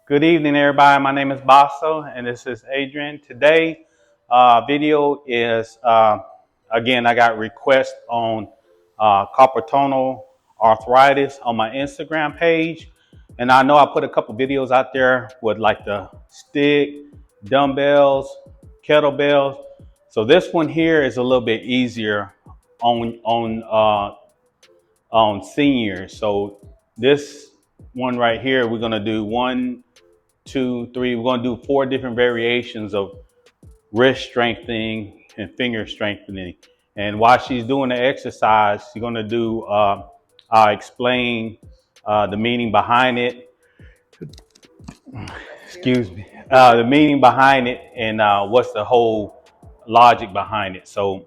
Good evening, everybody. My name is Baso, and this is Adrian. Today, video is again. I got requests on carpal tunnel arthritis on my Instagram page, and I know I put a couple videos out there with like the stick, dumbbells, kettlebells. So this one here is a little bit easier on seniors. So this one right here, we're gonna do 1, 2, 3. We're going to do 4 different variations of wrist strengthening and finger strengthening. And while she's doing the exercise, she's going to do, I'll explain the meaning behind it. Excuse me. The meaning behind it and what's the whole logic behind it. So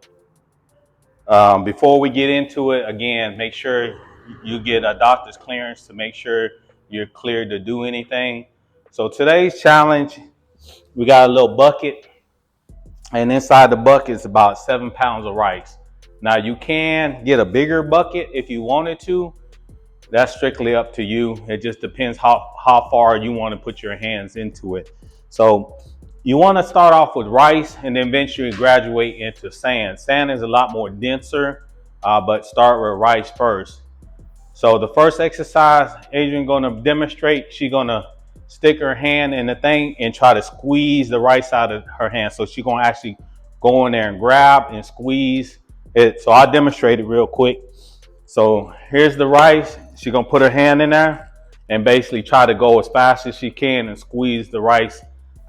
before we get into it, again, make sure you get a doctor's clearance to make sure you're cleared to do anything. So today's challenge, we got a little bucket, and inside the bucket is about 7 pounds of rice. Now you can get a bigger bucket if you wanted to. That's strictly up to you. It just depends how far you want to put your hands into it. So you want to start off with rice and then eventually graduate into sand. Sand is a lot more denser, but start with rice first. So the first exercise Adrian going to demonstrate, she's going to stick her hand in the thing and try to squeeze the rice out of her hand. So she's going to actually go in there and grab and squeeze it. So I'll demonstrate it real quick. So here's the rice. She's going to put her hand in there and basically try to go as fast as she can and squeeze the rice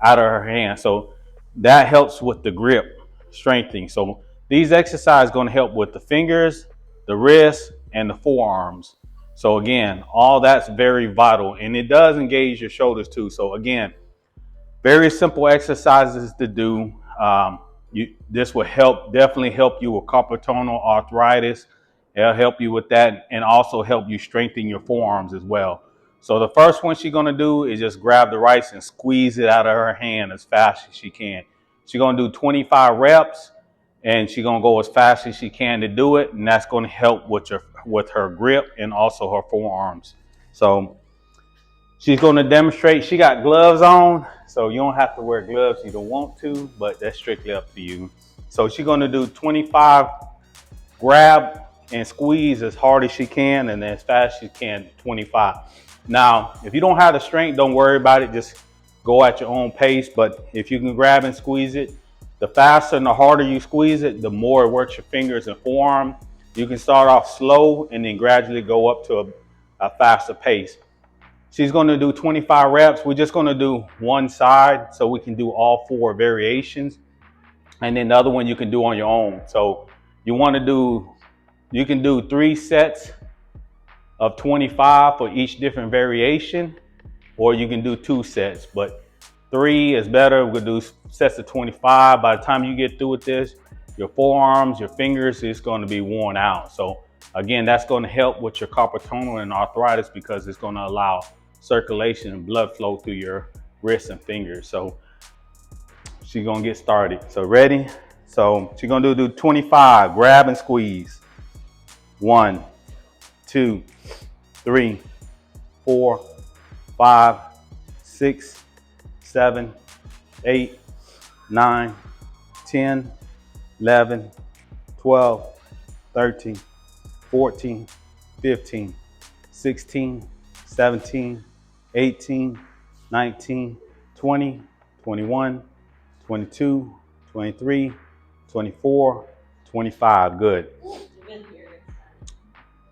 out of her hand. So that helps with the grip strengthening. So these exercises are going to help with the fingers, the wrists, and the forearms. So again, all that's very vital, and it does engage your shoulders too. So again, very simple exercises to do. This will definitely help you with carpal tunnel arthritis. It'll help you with that and also help you strengthen your forearms as well. So the first one she's gonna do is just grab the rice and squeeze it out of her hand as fast as she can. She's gonna do 25 reps and she's gonna go as fast as she can to do it, and that's gonna help with her grip and also her forearms. So she's gonna demonstrate. She got gloves on, so you don't have to wear gloves if you don't want to, but that's strictly up to you. So she's gonna do 25 grab and squeeze as hard as she can and as fast as she can, 25. Now, if you don't have the strength, don't worry about it. Just go at your own pace. But if you can grab and squeeze it, the faster and the harder you squeeze it, the more it works your fingers and forearm. You can start off slow and then gradually go up to a faster pace. She's going to do 25 reps. We're just going to do one side so we can do all 4 variations. And then the other one you can do on your own. So you can do 3 sets of 25 for each different variation, or you can do 2 sets, but 3 is better. We'll do sets of 25. By the time you get through with this, your forearms, your fingers is going to be worn out. So again, that's going to help with your carpal tunnel and arthritis because it's going to allow circulation and blood flow through your wrists and fingers. So she's going to get started. So ready? So she's going to do 25, grab and squeeze. 1, 2, 3, 4, 5, 6, 7, 8, 9, 10, 11, 12, 13, 14, 15, 16, 17, 18, 19, 20, 21, 22, 23, 24, 25. Good.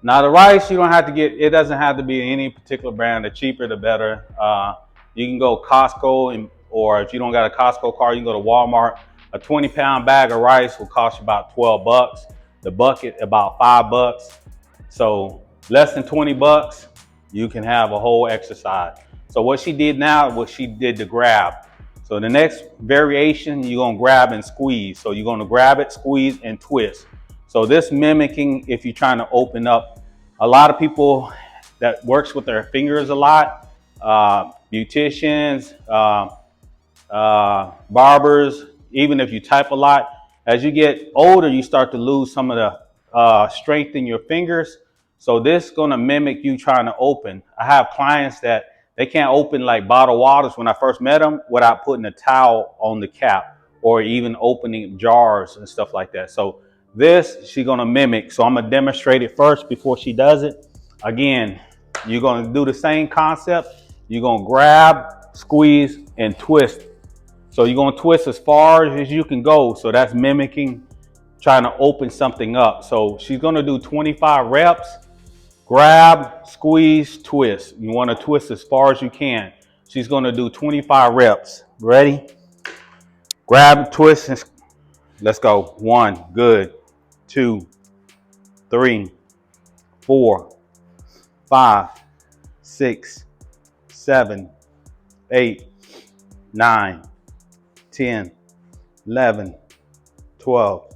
Now the rice, you don't have to get, it doesn't have to be any particular brand. The cheaper, the better. You can go Costco, or if you don't got a Costco card, you can go to Walmart. A 20-pound bag of rice will cost you about 12 bucks. The bucket, about 5 bucks. So less than 20 bucks, you can have a whole exercise. So what she did now, what she did to grab. So the next variation, you're gonna grab and squeeze. So you're gonna grab it, squeeze, and twist. So this mimicking if you're trying to open up. A lot of people that works with their fingers a lot, beauticians, barbers, even if you type a lot, as you get older, you start to lose some of the strength in your fingers. So this is going to mimic you trying to open. I have clients that they can't open like bottled waters when I first met them without putting a towel on the cap or even opening jars and stuff like that. So this she's gonna mimic. So I'm gonna demonstrate it first before she does it. Again, you're gonna do the same concept. You're gonna grab, squeeze, and twist. So you're gonna twist as far as you can go. So that's mimicking trying to open something up. So she's gonna do 25 reps. Grab, squeeze, twist. You want to twist as far as you can. She's going to do 25 reps. Ready? Grab, twist, and let's go. 1, good. 2, 3, 4, 5, 6, 7, 8, 9, 10, 11, 12,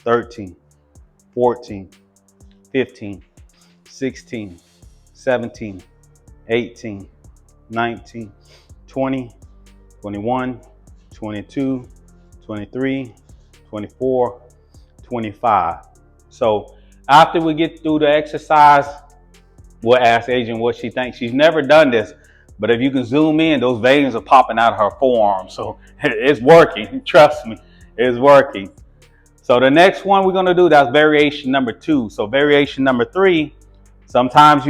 13, 14, 15, 16, 17, 18, 19, 20, 21, 22, 23, 24, 25. So after we get through the exercise, we'll ask Adrian what she thinks. She's never done this, but if you can zoom in, those veins are popping out of her forearm. So it's working. Trust me, it's working. So the next one we're going to do, that's variation number 2. So variation number 3, sometimes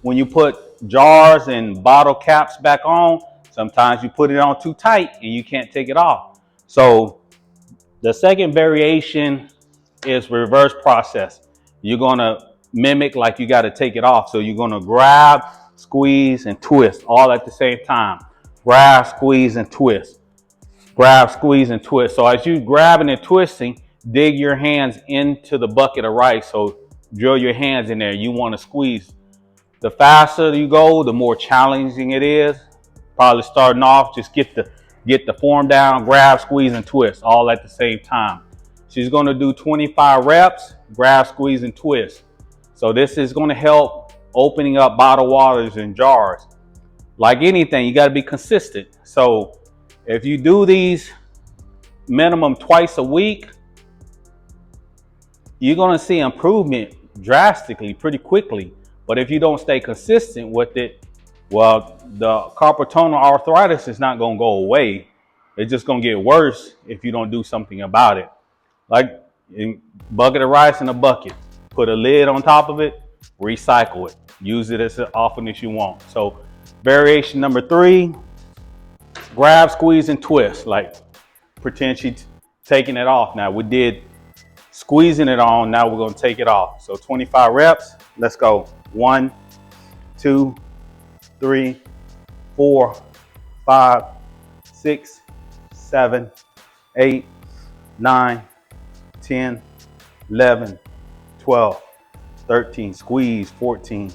when you put jars and bottle caps back on, sometimes you put it on too tight and you can't take it off. So the second variation is reverse process. You're going to mimic like you got to take it off. So you're going to grab, squeeze, and twist all at the same time. Grab, squeeze, and twist. Grab, squeeze, and twist. So as you grabbing and twisting, dig your hands into the bucket of rice. So drill your hands in there. You want to squeeze. The faster you go, the more challenging it is. Probably starting off, just get the form down, grab, squeeze, and twist all at the same time. She's going to do 25 reps, grab, squeeze, and twist. So this is going to help opening up bottled waters and jars. Like anything, you got to be consistent. So if you do these minimum twice a week, you're going to see improvement drastically, pretty quickly. But if you don't stay consistent with it, well, the carpal tunnel arthritis is not going to go away. It's just going to get worse if you don't do something about it. Like a bucket of rice in a bucket, put a lid on top of it, recycle it. Use it as often as you want. So variation number 3, grab, squeeze, and twist. Like pretend she's taking it off. Now we did squeezing it on, now we're going to take it off. So 25 reps, let's go. 1, 2, 3, 4, 5, 6, 7, 8, 9, 10, 11, 12, 13, squeeze, 14,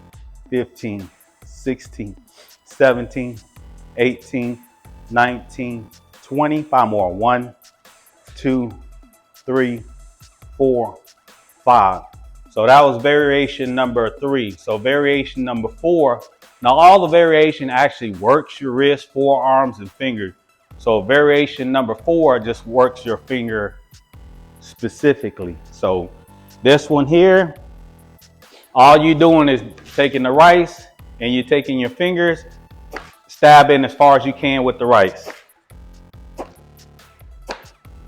15, 16, 17, 18, 19, 20, 5 more. 1, 2, 3, 4, 5. So that was variation number 3. So variation number 4. Now all the variation actually works your wrist, forearms, and fingers. So variation number 4 just works your finger specifically. So this one here, all you're doing is taking the rice and you're taking your fingers, stabbing as far as you can with the rice.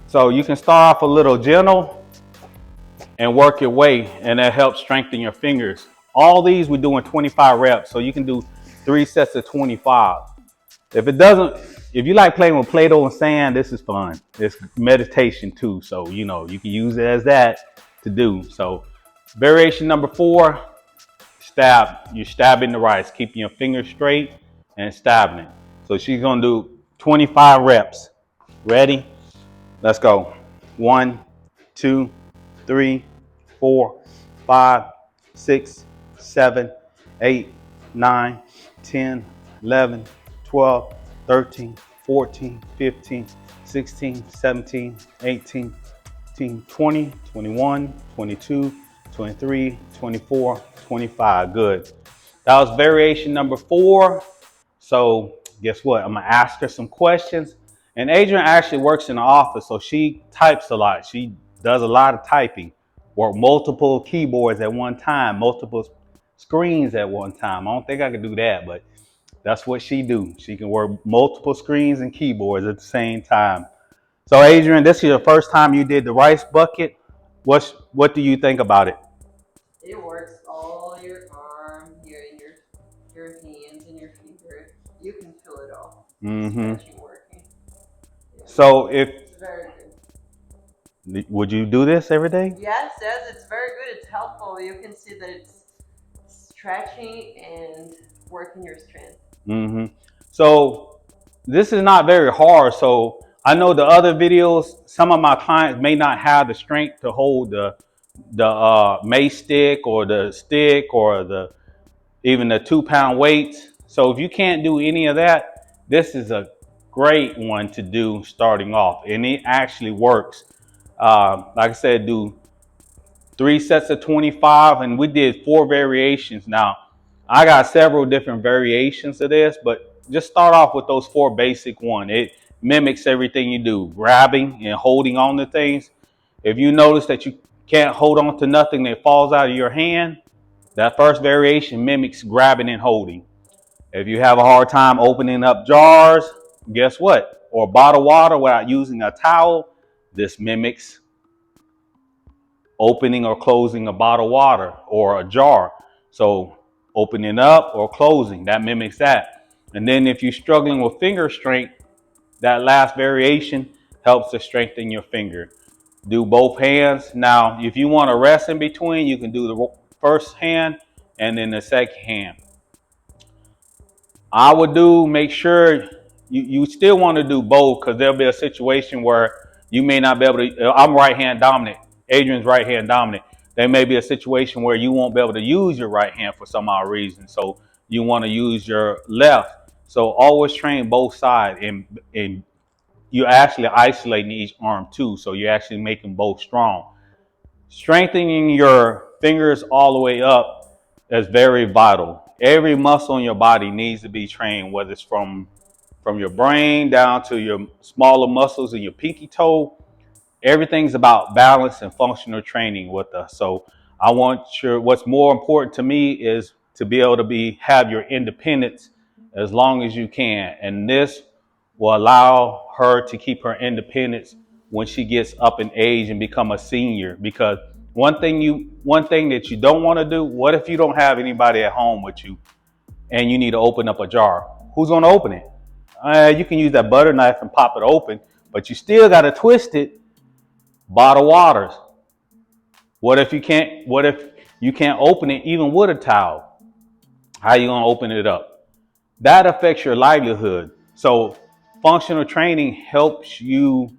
So you can start off a little gentle and work your way, and that helps strengthen your fingers. All these we're doing 25 reps, so you can do 3 sets of 25. If you like playing with Play-Doh and sand, this is fun. It's meditation too, so you can use it as that to do. So variation number 4, stab. You're stabbing the rice, keeping your fingers straight and stabbing it. So she's gonna do 25 reps. Ready? Let's go. 1, 2, 3, 4, 5, 6, 7, 8, 9, 10, 11, 12, 13, 14, 15, 16, 17, 18, 20, 21, 22, 23, 24, 25. Good. That was variation number 4. So guess what? I'm gonna ask her some questions. And Adrian actually works in the office, so she types a lot. She does a lot of typing, work multiple keyboards at one time, multiple screens at one time. I don't think I could do that, but That's what she do. She can work multiple screens and keyboards at the same time. So Adrian, this is your first time you did the rice bucket. What do you think about it? It works all your arm here in your hands and your finger. You can feel it all. The Mm-hmm. stretching working. Yeah. So if It's very good. would you do this every day? Yes, yes, it's very good. It's helpful. You can see that it's stretching and working your strength. Mm-hmm. So this is not very hard. So I know the other videos, some of my clients may not have the strength to hold the mace stick or the stick or the even the 2 pound weights. So if you can't do any of that, this is a great one to do starting off, and it actually works. Like I said, do 3 sets of 25, and we did 4 variations. Now, I got several different variations of this, but just start off with those 4 basic ones. It mimics everything you do, grabbing and holding on to things. If you notice that you can't hold on to nothing that falls out of your hand, that first variation mimics grabbing and holding. If you have a hard time opening up jars, guess what? Or bottle water without using a towel, this mimics opening or closing a bottle of water or a jar. So opening up or closing, that mimics that. And then if you're struggling with finger strength, that last variation helps to strengthen your finger. Do both hands. Now, if you want to rest in between, you can do the first hand and then the second hand. I would make sure you still want to do both, because there'll be a situation where you may not be able to. I'm right hand dominant. Adrian's right hand dominant. There may be a situation where you won't be able to use your right hand for some odd reason. So you want to use your left. So always train both sides, and you're actually isolating each arm too. So you're actually making both strong. Strengthening your fingers all the way up is very vital. Every muscle in your body needs to be trained, whether it's from your brain down to your smaller muscles in your pinky toe. Everything's about balance and functional training with us. So I want what's more important to me is to be able to have your independence as long as you can. And this will allow her to keep her independence when she gets up in age and become a senior. Because one thing that you don't want to do, what if you don't have anybody at home with you and you need to open up a jar? Who's going to open it? You can use that butter knife and pop it open, but you still got to twist it. Bottled waters. What if you can't open it even with a towel? How are you going to open it up? That affects your livelihood. So functional training helps you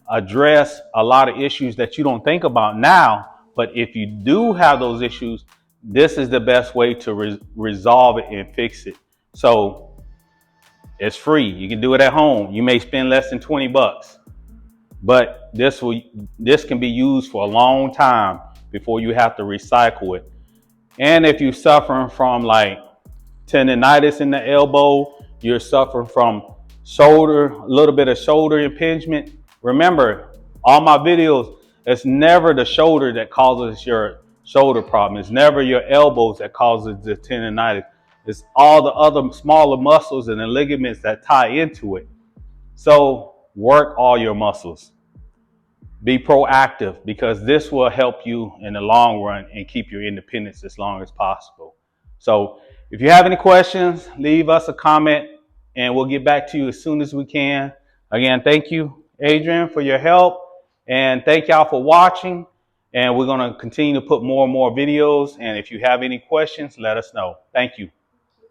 address a lot of issues that you don't think about now. But if you do have those issues, this is the best way to resolve it and fix it. So it's free. You can do it at home. You may spend less than $20, but this can be used for a long time before you have to recycle it. And if you're suffering from like tendonitis in the elbow, you're suffering from a little bit of shoulder impingement. Remember, all my videos, it's never the shoulder that causes your shoulder problem. It's never your elbows that causes the tendonitis. It's all the other smaller muscles and the ligaments that tie into it. So work all your muscles. Be proactive, because this will help you in the long run and keep your independence as long as possible. So if you have any questions, leave us a comment and we'll get back to you as soon as we can. Again, thank you, Adrian, for your help, and thank y'all for watching. And we're going to continue to put more and more videos. And if you have any questions, let us know. Thank you.